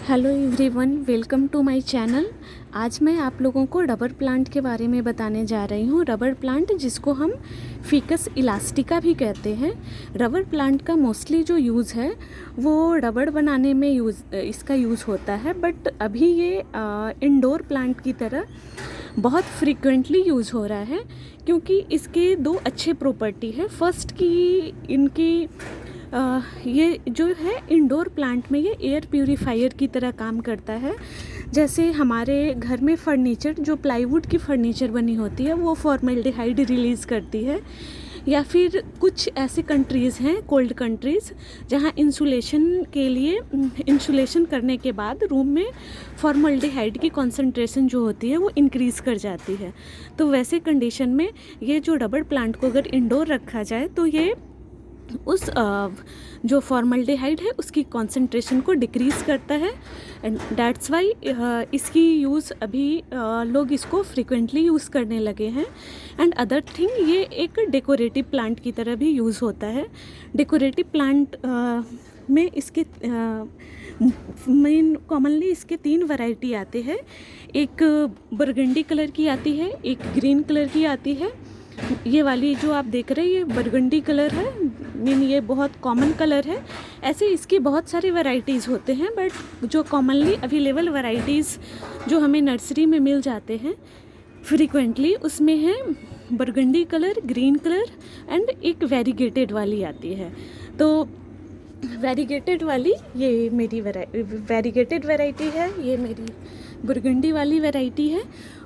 Hello everyone, welcome to my channel. आज मैं आप लोगों को रबर प्लांट के बारे में बताने जा रही हूँ। रबर प्लांट, जिसको हम फिकस इलास्टिका भी कहते हैं। रबर प्लांट का मोस्टली जो यूज़ है वो रबड़ बनाने में इसका यूज़ होता है, बट अभी ये इंडोर प्लांट की तरह बहुत फ्रीक्वेंटली यूज़ हो रहा है क्योंकि इसके दो अच्छे प्रॉपर्टी है। फर्स्ट की इनकी ये जो है इंडोर प्लांट में ये एयर प्यूरीफायर की तरह काम करता है। जैसे हमारे घर में फर्नीचर, जो प्लाईवुड की फर्नीचर बनी होती है, वो फॉर्मेल्डिहाइड रिलीज़ करती है, या फिर कुछ ऐसे कंट्रीज़ हैं, कोल्ड कंट्रीज़, जहाँ इंसुलेशन के लिए इंसुलेशन करने के बाद रूम में फॉर्मेल्डिहाइड की कॉन्सेंट्रेशन जो होती है वो इंक्रीज़ कर जाती है। तो वैसे कंडीशन में ये जो रबर प्लांट को अगर इंडोर रखा जाए तो ये उस जो फॉर्मल्डिहाइड है उसकी कॉन्सेंट्रेशन को डिक्रीज़ करता है। एंड दैट्स वाई इसकी यूज़ अभी लोग इसको फ्रिक्वेंटली यूज़ करने लगे हैं। एंड अदर थिंग, ये एक डेकोरेटिव प्लांट की तरह भी यूज़ होता है। डेकोरेटिव प्लांट में इसके मेन कॉमनली इसके 3 वैरायटी आते हैं। एक बरगंडी कलर की आती है, एक ग्रीन कलर की आती है। ये वाली जो आप देख रहे हैं ये बरगंडी कलर है, मीन ये बहुत कॉमन कलर है। ऐसे इसकी बहुत सारी वैरायटीज़ होते हैं, बट जो कॉमनली अवेलेबल वैरायटीज़ जो हमें नर्सरी में मिल जाते हैं फ्रीक्वेंटली, उसमें है burgundy colour, green colour and एक वेरीगेटेड वाली आती है। तो वेरीगेटेड वाली ये मेरी वेरीगेटेड वैरायटी है, ये मेरी बुरगंडी वाली वैरायटी है।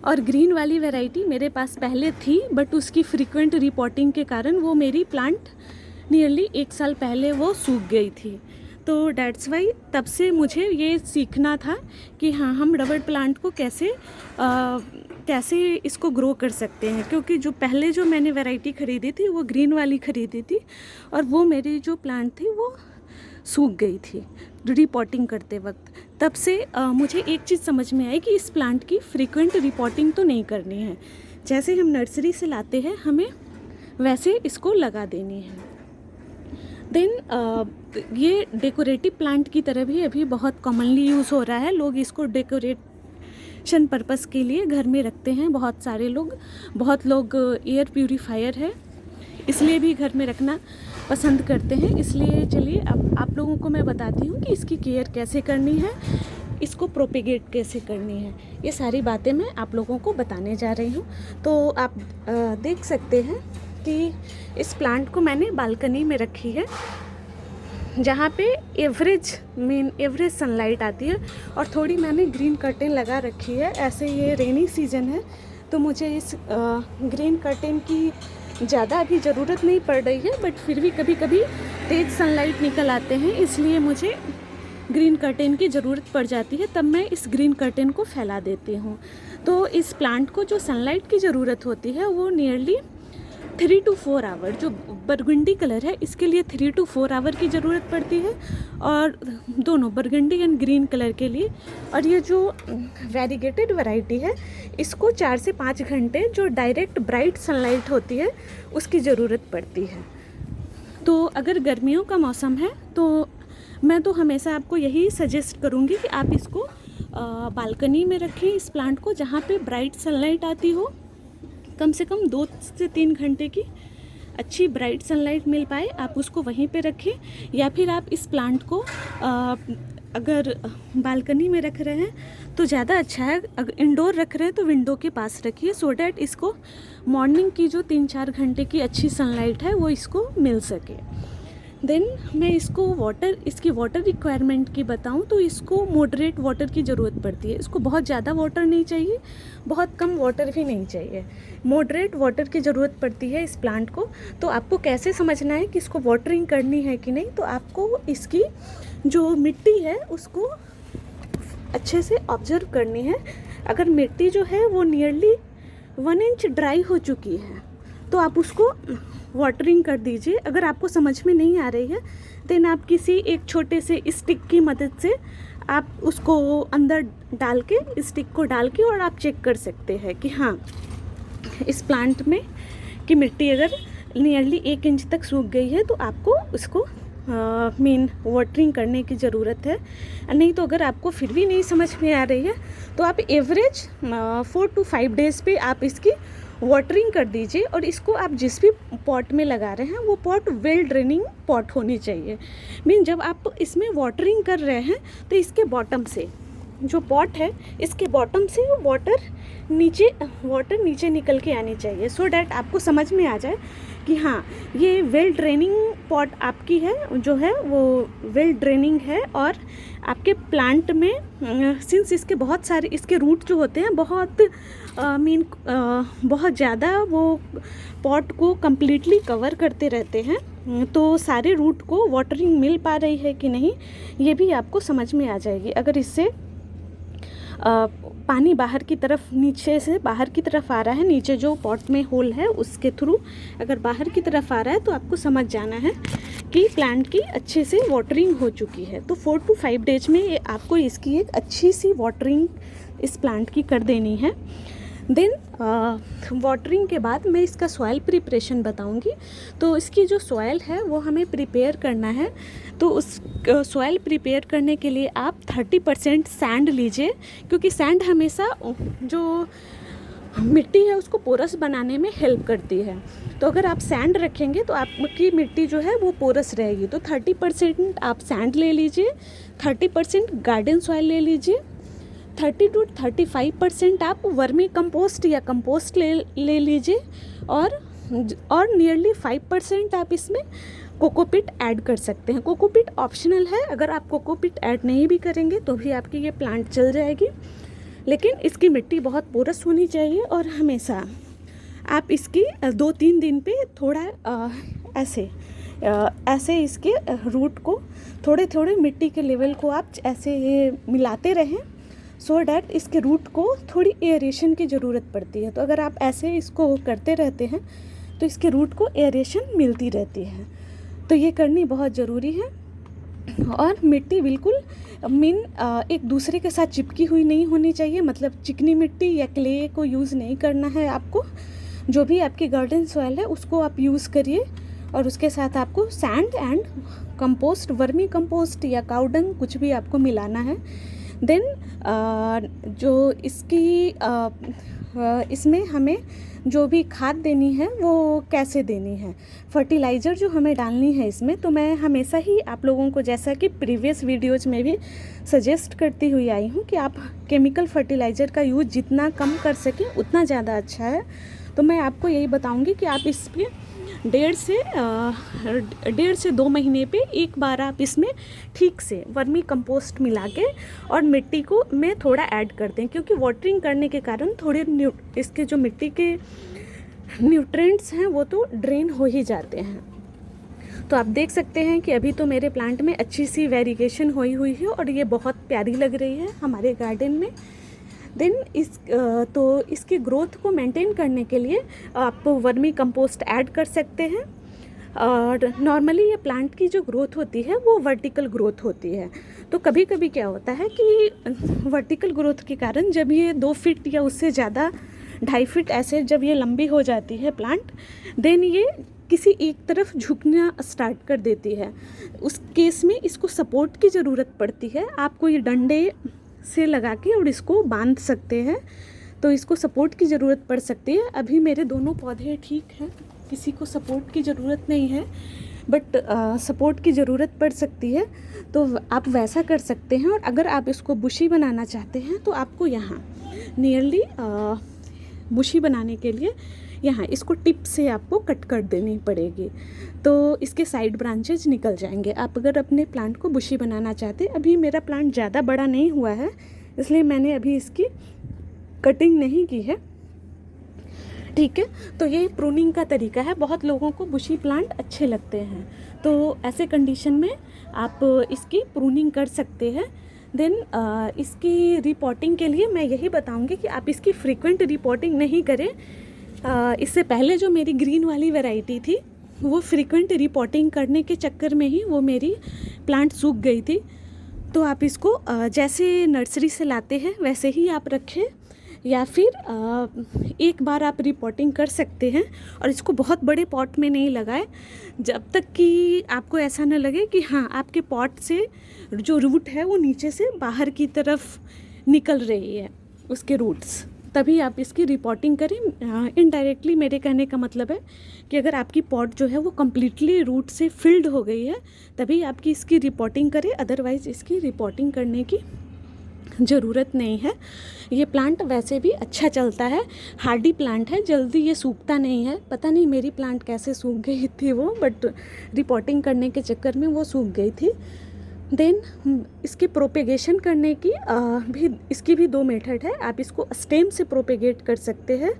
और ग्रीन वाली वैरायटी मेरे पास पहले थी, बट उसकी फ्रीक्वेंट रिपोर्टिंग के कारण वो मेरी प्लांट नियरली 1 साल पहले वो सूख गई थी। तो डैट्स वाई तब से मुझे ये सीखना था कि हाँ, हम रबर प्लांट को कैसे इसको ग्रो कर सकते हैं, क्योंकि जो पहले जो मैंने वैरायटी ख़रीदी थी वो ग्रीन वाली ख़रीदी थी, और वो मेरी जो प्लांट थी वो सूख गई थी रिपोर्टिंग करते वक्त। तब से मुझे एक चीज़ समझ में आई कि इस प्लांट की फ्रीक्वेंट रिपोर्टिंग तो नहीं करनी है। जैसे हम नर्सरी से लाते हैं हमें वैसे इसको लगा देनी है। देन ये डेकोरेटिव प्लांट की तरह भी अभी बहुत कॉमनली यूज़ हो रहा है। लोग इसको डेकोरेशन पर्पस के लिए घर में रखते हैं। बहुत लोग एयर प्यूरीफायर है इसलिए भी घर में रखना पसंद करते हैं। इसलिए चलिए अब आप लोगों को मैं बताती हूँ कि इसकी केयर कैसे करनी है, इसको प्रोपेगेट कैसे करनी है। ये सारी बातें मैं आप लोगों को बताने जा रही हूँ। तो आप देख सकते हैं कि इस प्लांट को मैंने बालकनी में रखी है, जहाँ पे एवरेज सनलाइट आती है, और थोड़ी मैंने ग्रीन कर्टेन लगा रखी है। ऐसे ये रेनी सीजन है तो मुझे इस ग्रीन कर्टेन की ज़्यादा अभी ज़रूरत नहीं पड़ रही है, बट फिर भी कभी कभी तेज़ सनलाइट निकल आते हैं, इसलिए मुझे ग्रीन कर्टेन की ज़रूरत पड़ जाती है। तब मैं इस ग्रीन कर्टेन को फैला देती हूँ। तो इस प्लांट को जो सनलाइट की ज़रूरत होती है वो नियरली 3 to 4 आवर, जो बरगंडी कलर है इसके लिए 3 to 4 आवर की ज़रूरत पड़ती है, और दोनों बरगंडी एंड ग्रीन कलर के लिए। और ये जो वेरीगेटेड वैरायटी है इसको 4 से 5 घंटे जो डायरेक्ट ब्राइट सनलाइट होती है उसकी ज़रूरत पड़ती है। तो अगर गर्मियों का मौसम है तो मैं तो हमेशा आपको यही सजेस्ट करूँगी कि आप इसको बालकनी में रखें, इस प्लांट को, जहाँ पे ब्राइट सनलाइट आती हो। कम से कम 2 से 3 घंटे की अच्छी ब्राइट सनलाइट मिल पाए, आप उसको वहीं पे रखें। या फिर आप इस प्लांट को अगर बालकनी में रख रहे हैं तो ज़्यादा अच्छा है। अगर इंडोर रख रहे हैं तो विंडो के पास रखिए, सो डैट इसको मॉर्निंग की जो 3-4 घंटे की अच्छी सनलाइट है वो इसको मिल सके। देन मैं इसको इसकी वाटर रिक्वायरमेंट की बताऊं तो इसको मॉडरेट वाटर की ज़रूरत पड़ती है। इसको बहुत ज़्यादा वाटर नहीं चाहिए, बहुत कम वाटर भी नहीं चाहिए, मॉडरेट वाटर की ज़रूरत पड़ती है इस प्लांट को। तो आपको कैसे समझना है कि इसको वाटरिंग करनी है कि नहीं, तो आपको इसकी जो मिट्टी है उसको अच्छे से ऑब्जर्व करनी है। अगर मिट्टी जो है वो नियरली 1 इंच ड्राई हो चुकी है तो आप उसको वाटरिंग कर दीजिए। अगर आपको समझ में नहीं आ रही है देन आप किसी एक छोटे से स्टिक की मदद से आप उसको अंदर डाल के, स्टिक को डाल के, और आप चेक कर सकते हैं कि हाँ, इस प्लांट में की मिट्टी अगर नियरली 1 इंच तक सूख गई है तो आपको उसको मेन वाटरिंग करने की ज़रूरत है। नहीं तो अगर आपको फिर भी नहीं समझ में आ रही है तो आप एवरेज 4 to 5 डेज़ पे आप इसकी वाटरिंग कर दीजिए। और इसको आप जिस भी पॉट में लगा रहे हैं वो पॉट वेल ड्रेनिंग पॉट होनी चाहिए। मीन जब आप इसमें वाटरिंग कर रहे हैं तो इसके बॉटम से जो पॉट है, इसके बॉटम से वाटर नीचे निकल के आनी चाहिए, सो डैट आपको समझ में आ जाए कि हाँ ये वेल ड्रेनिंग पॉट आपकी है, जो है वो वेल ड्रेनिंग है। और आपके प्लांट में सिंस इसके बहुत सारे इसके रूट जो होते हैं बहुत बहुत ज़्यादा वो पॉट को कम्प्लीटली कवर करते रहते हैं, तो सारे रूट को वाटरिंग मिल पा रही है कि नहीं ये भी आपको समझ में आ जाएगी। अगर इससे पानी बाहर की तरफ, नीचे से बाहर की तरफ आ रहा है, नीचे जो पॉट में होल है उसके थ्रू अगर बाहर की तरफ आ रहा है तो आपको समझ जाना है कि प्लांट की अच्छे से वाटरिंग हो चुकी है। तो 4 to 5 डेज में आपको इसकी एक अच्छी सी वाटरिंग इस प्लांट की कर देनी है। देन वाटरिंग के बाद मैं इसका सॉइल प्रिपरेशन बताऊंगी। तो इसकी जो सॉइल है वो हमें प्रिपेयर करना है। तो उस सॉइल प्रिपेयर करने के लिए आप 30% सैंड लीजिए, क्योंकि सैंड हमेशा जो मिट्टी है उसको पोरस बनाने में हेल्प करती है। तो अगर आप सैंड रखेंगे तो आपकी मिट्टी जो है वो पोरस रहेगी। तो 30% आप सैंड ले लीजिए, 30% गार्डन सॉइल ले लीजिए, 30 to 35% आप वर्मी कंपोस्ट या कंपोस्ट ले लीजिए, और नियरली 5% आप इसमें कोकोपीट ऐड कर सकते हैं। कोकोपीट ऑप्शनल है, अगर आप कोकोपीट ऐड नहीं भी करेंगे तो भी आपकी ये प्लांट चल जाएगी, लेकिन इसकी मिट्टी बहुत पोरस होनी चाहिए। और हमेशा आप इसकी 2-3 दिन पे थोड़ा ऐसे इसके रूट को थोड़े थोड़े मिट्टी के लेवल को आप ऐसे मिलाते रहें, सो डैट इसके रूट को थोड़ी एयरेशन की ज़रूरत पड़ती है। तो अगर आप ऐसे इसको करते रहते हैं तो इसके रूट को एयरेशन मिलती रहती है, तो ये करनी बहुत ज़रूरी है। और मिट्टी बिल्कुल एक दूसरे के साथ चिपकी हुई नहीं होनी चाहिए, मतलब चिकनी मिट्टी या क्ले को यूज़ नहीं करना है आपको। जो भी आपकी गार्डन सॉइल है उसको आप यूज़ करिए, और उसके साथ आपको sand and compost, vermi compost या काउडंग कुछ भी आपको मिलाना है। देन जो इसमें हमें जो भी खाद देनी है वो कैसे देनी है, फर्टिलाइज़र जो हमें डालनी है इसमें, तो मैं हमेशा ही आप लोगों को, जैसा कि प्रीवियस वीडियोज़ में भी सजेस्ट करती हुई आई हूँ कि आप केमिकल फर्टिलाइज़र का यूज़ जितना कम कर सकें उतना ज़्यादा अच्छा है। तो मैं आपको यही बताऊँगी कि आप इस पर 1.5 से 2 महीने पे एक बार आप इसमें ठीक से वर्मी कंपोस्ट मिला के और मिट्टी को में थोड़ा ऐड कर दें, क्योंकि वाटरिंग करने के कारण थोड़े इसके जो मिट्टी के न्यूट्रिएंट्स हैं वो तो ड्रेन हो ही जाते हैं। तो आप देख सकते हैं कि अभी तो मेरे प्लांट में अच्छी सी वेरिएशन हुई है और ये बहुत प्यारी लग रही है हमारे गार्डन में। देन तो इसकी ग्रोथ को मेंटेन करने के लिए आप वर्मी कंपोस्ट ऐड कर सकते हैं। और नॉर्मली ये प्लांट की जो ग्रोथ होती है वो वर्टिकल ग्रोथ होती है। तो कभी कभी क्या होता है कि वर्टिकल ग्रोथ के कारण जब ये 2 फीट या उससे ज़्यादा 2.5 फीट ऐसे जब ये लंबी हो जाती है प्लांट, देन ये किसी एक तरफ झुकना स्टार्ट कर देती है। उस केस में इसको सपोर्ट की ज़रूरत पड़ती है। आपको ये डंडे से लगा के और इसको बांध सकते हैं, तो इसको सपोर्ट की ज़रूरत पड़ सकती है। अभी मेरे दोनों पौधे ठीक हैं, किसी को सपोर्ट की ज़रूरत नहीं है, बट सपोर्ट की ज़रूरत पड़ सकती है, तो आप वैसा कर सकते हैं। और अगर आप इसको बुशी बनाना चाहते हैं तो आपको यहाँ नियरली बुशी बनाने के लिए यहाँ इसको टिप से आपको कट कर देनी पड़ेगी, तो इसके साइड ब्रांचेज निकल जाएंगे। आप अगर अपने प्लांट को बुशी बनाना चाहते हैं, अभी मेरा प्लांट ज़्यादा बड़ा नहीं हुआ है इसलिए मैंने अभी इसकी कटिंग नहीं की है, ठीक है। तो ये प्रूनिंग का तरीका है। बहुत लोगों को बुशी प्लांट अच्छे लगते हैं, तो ऐसे कंडीशन में आप इसकी प्रूनिंग कर सकते हैं। देन इसकी रिपोर्टिंग के लिए मैं यही बताऊंगी कि आप इसकी फ्रीक्वेंट रिपोर्टिंग नहीं करें। इससे पहले जो मेरी ग्रीन वाली वैरायटी थी वो फ्रीक्वेंट रिपोर्टिंग करने के चक्कर में ही वो मेरी प्लांट सूख गई थी। तो आप इसको जैसे नर्सरी से लाते हैं वैसे ही आप रखें। या फिर एक बार आप रिपोर्टिंग कर सकते हैं, और इसको बहुत बड़े पॉट में नहीं लगाएं जब तक कि आपको ऐसा न लगे कि हाँ आपके पॉट से जो रूट है वो नीचे से बाहर की तरफ निकल रही है, उसके रूट्स, तभी आप इसकी रिपोर्टिंग करें। इनडायरेक्टली मेरे कहने का मतलब है कि अगर आपकी पॉट जो है वो कम्प्लीटली रूट से फिल्ड हो गई है तभी आपकी इसकी रिपोर्टिंग करें, अदरवाइज़ इसकी रिपोर्टिंग करने की ज़रूरत नहीं है। ये प्लांट वैसे भी अच्छा चलता है, हार्डी प्लांट है, जल्दी ये सूखता नहीं है। पता नहीं मेरी प्लांट कैसे सूख गई थी वो, बट रिपोर्टिंग करने के चक्कर में वो सूख गई थी। देन इसकी प्रोपेगेशन करने की इसकी भी 2 मेथड है। आप इसको स्टेम से प्रोपेगेट कर सकते हैं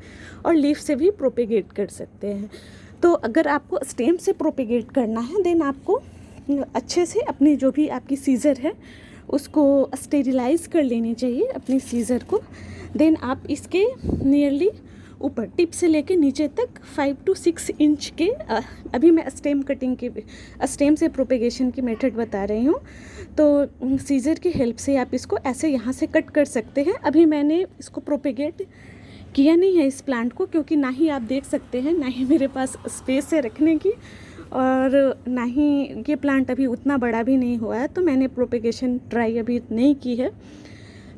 और लीफ से भी प्रोपेगेट कर सकते हैं। तो अगर आपको स्टेम से प्रोपेगेट करना है देन आपको अच्छे से अपनी जो भी आपकी सीज़र है उसको स्टेरिलाइज कर लेनी चाहिए, अपनी सीज़र को। देन आप इसके नियरली ऊपर टिप से लेके नीचे तक 5 to 6 इंच के अभी मैं स्टेम से प्रोपेगेशन की मेथड बता रही हूँ, तो सीज़र की हेल्प से आप इसको ऐसे यहाँ से कट कर सकते हैं। अभी मैंने इसको प्रोपेगेट किया नहीं है इस प्लांट को, क्योंकि ना ही आप देख सकते हैं, ना ही मेरे पास स्पेस है रखने की, और ना ही ये प्लांट अभी उतना बड़ा भी नहीं हुआ है, तो मैंने प्रोपेगेशन ट्राई अभी नहीं की है।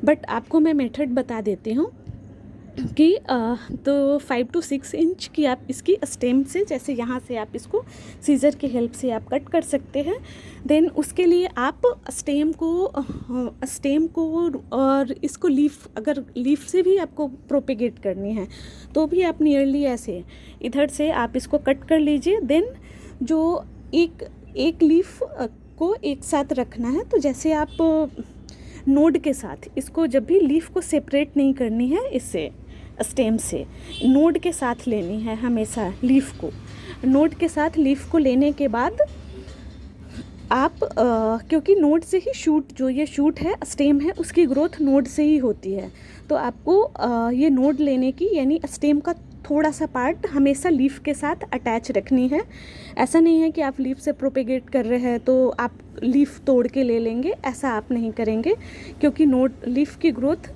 बट आपको मैं मेथड बता देती हूँ कि तो 5 to 6 इंच की आप इसकी स्टेम से, जैसे यहाँ से आप इसको सीज़र की हेल्प से आप कट कर सकते हैं। देन उसके लिए आप स्टेम को और इसको अगर लीफ से भी आपको प्रोपेगेट करनी है तो भी आप नियरली ऐसे इधर से आप इसको कट कर लीजिए। देन जो एक लीफ को एक साथ रखना है, तो जैसे आप नोड के साथ इसको जब भी लीफ को सेपरेट नहीं करनी है इससे स्टेम से, नोड के साथ लेनी है हमेशा लीफ को। नोड के साथ लीफ को लेने के बाद आप क्योंकि नोड से ही ये शूट है, स्टेम है, उसकी ग्रोथ नोड से ही होती है, तो आपको ये नोड लेने की यानी स्टेम का थोड़ा सा पार्ट हमेशा लीफ के साथ अटैच रखनी है। ऐसा नहीं है कि आप लीफ से प्रोपेगेट कर रहे हैं तो आप लीफ तोड़ के ले लेंगे, ऐसा आप नहीं करेंगे, क्योंकि लीफ की ग्रोथ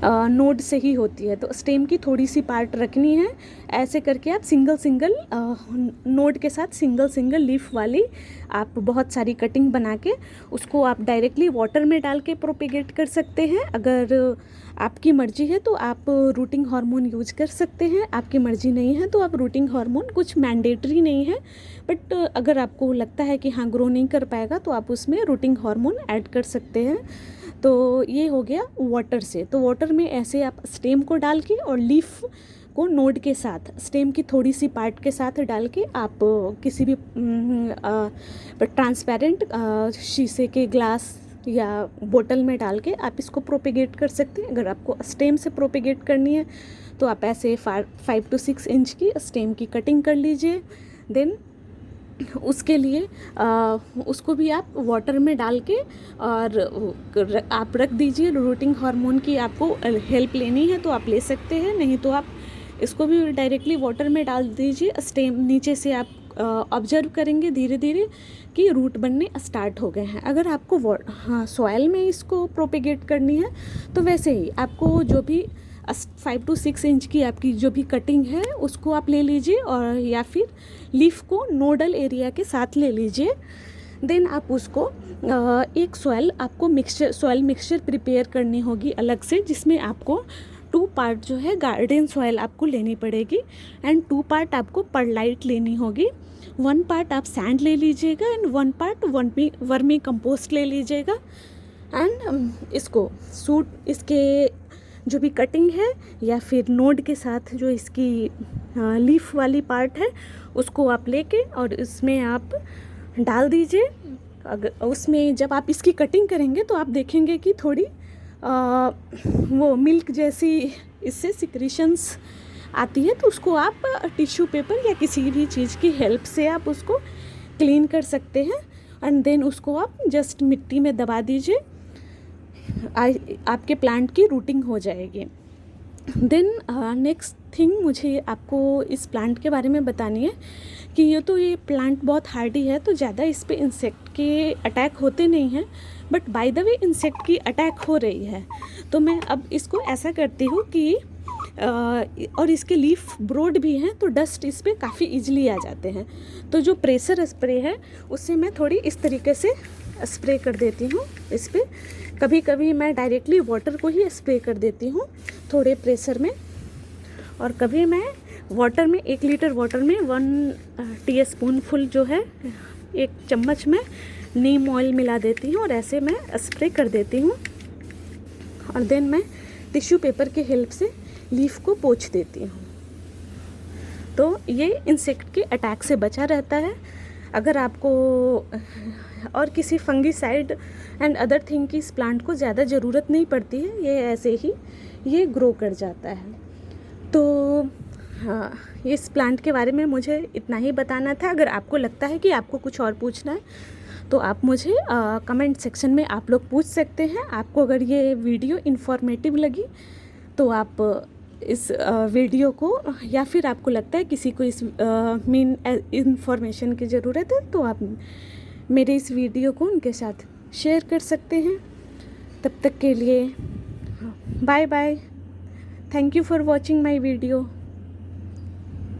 नोड से ही होती है, तो स्टेम की थोड़ी सी पार्ट रखनी है। ऐसे करके आप सिंगल नोड के साथ सिंगल लीफ वाली आप बहुत सारी कटिंग बना के उसको आप डायरेक्टली वाटर में डाल के प्रोपेगेट कर सकते हैं। अगर आपकी मर्जी है तो आप रूटिंग हार्मोन यूज कर सकते हैं, आपकी मर्जी नहीं है तो आप रूटिंग हार्मोन, कुछ मैंडेटरी नहीं है, बट अगर आपको लगता है कि हाँ ग्रो नहीं कर पाएगा तो आप उसमें रूटिंग हार्मोन ऐड कर सकते हैं। तो ये हो गया वाटर से। तो वाटर में ऐसे आप स्टेम को डाल के और लीफ को नोड के साथ स्टेम की थोड़ी सी पार्ट के साथ डाल के आप किसी भी ट्रांसपेरेंट शीशे के ग्लास या बोतल में डाल के आप इसको प्रोपेगेट कर सकते हैं। अगर आपको स्टेम से प्रोपेगेट करनी है तो आप ऐसे 5 to 6 इंच की स्टेम की कटिंग कर लीजिए। देन उसके लिए उसको भी आप वाटर में डाल के और आप रख दीजिए। रूटिंग हार्मोन की आपको हेल्प लेनी है तो आप ले सकते हैं, नहीं तो आप इसको भी डायरेक्टली वाटर में डाल दीजिए। स्टेम नीचे से आप ऑब्जर्व करेंगे धीरे धीरे कि रूट बनने स्टार्ट हो गए हैं। अगर आपको सॉइल में इसको प्रोपेगेट करनी है तो वैसे ही आपको जो भी 5 to 6 इंच की आपकी जो भी कटिंग है उसको आप ले लीजिए, और या फिर लीफ को नोडल एरिया के साथ ले लीजिए। देन आप उसको एक सॉइल मिक्सचर प्रिपेयर करनी होगी अलग से, जिसमें आपको 2 पार्ट जो है गार्डन सॉइल आपको लेनी पड़ेगी एंड 2 पार्ट आपको परलाइट लेनी होगी। 1 पार्ट आप सैंड ले लीजिएगा एंड 1 पार्ट वर्मी कंपोस्ट ले लीजिएगा। एंड इसके जो भी कटिंग है या फिर नोड के साथ जो इसकी लीफ वाली पार्ट है उसको आप लेके और इसमें आप डाल दीजिए। अगर उसमें जब आप इसकी कटिंग करेंगे तो आप देखेंगे कि थोड़ी वो मिल्क जैसी इससे सिक्रीशंस आती है, तो उसको आप टिश्यू पेपर या किसी भी चीज़ की हेल्प से आप उसको क्लीन कर सकते हैं। एंड देन उसको आप जस्ट मिट्टी में दबा दीजिए, आपके प्लांट की रूटिंग हो जाएगी। देन नेक्स्ट थिंग मुझे आपको इस प्लांट के बारे में बतानी है कि ये प्लांट बहुत हार्डी है, तो ज़्यादा इस पे इंसेक्ट के अटैक होते नहीं हैं, but by the way insect की अटैक हो रही है। तो मैं अब इसको ऐसा करती हूँ कि और इसके लीफ ब्रॉड भी हैं तो डस्ट इस पर काफ़ी ईजिली आ जाते हैं। तो जो प्रेशर स्प्रे है उससे मैं थोड़ी इस तरीके से स्प्रे कर देती हूँ इस पर। कभी कभी मैं डायरेक्टली वाटर को ही स्प्रे कर देती हूँ थोड़े प्रेशर में, और कभी मैं वाटर में 1 लीटर वाटर में 1 टीस्पूनफुल जो है 1 चम्मच में नीम ऑयल मिला देती हूँ और ऐसे मैं स्प्रे कर देती हूँ। और देन मैं टिश्यू पेपर के हेल्प से लीफ को पोंछ देती हूँ। तो ये इंसेक्ट के अटैक से बचा रहता है। अगर आपको और किसी फंगीसाइड एंड अदर थिंग की इस प्लांट को ज़्यादा ज़रूरत नहीं पड़ती है, ये ऐसे ही ये ग्रो कर जाता है। तो हाँ, इस प्लांट के बारे में मुझे इतना ही बताना था। अगर आपको लगता है कि आपको कुछ और पूछना है तो आप मुझे कमेंट सेक्शन में आप लोग पूछ सकते हैं। आपको अगर ये वीडियो इन्फॉर्मेटिव लगी तो आप इस वीडियो को, या फिर आपको लगता है किसी को इस मेन इन्फॉर्मेशन की ज़रूरत है तो आप मेरे इस वीडियो को उनके साथ शेयर कर सकते हैं। तब तक के लिए bye bye. Thank you for watching my video.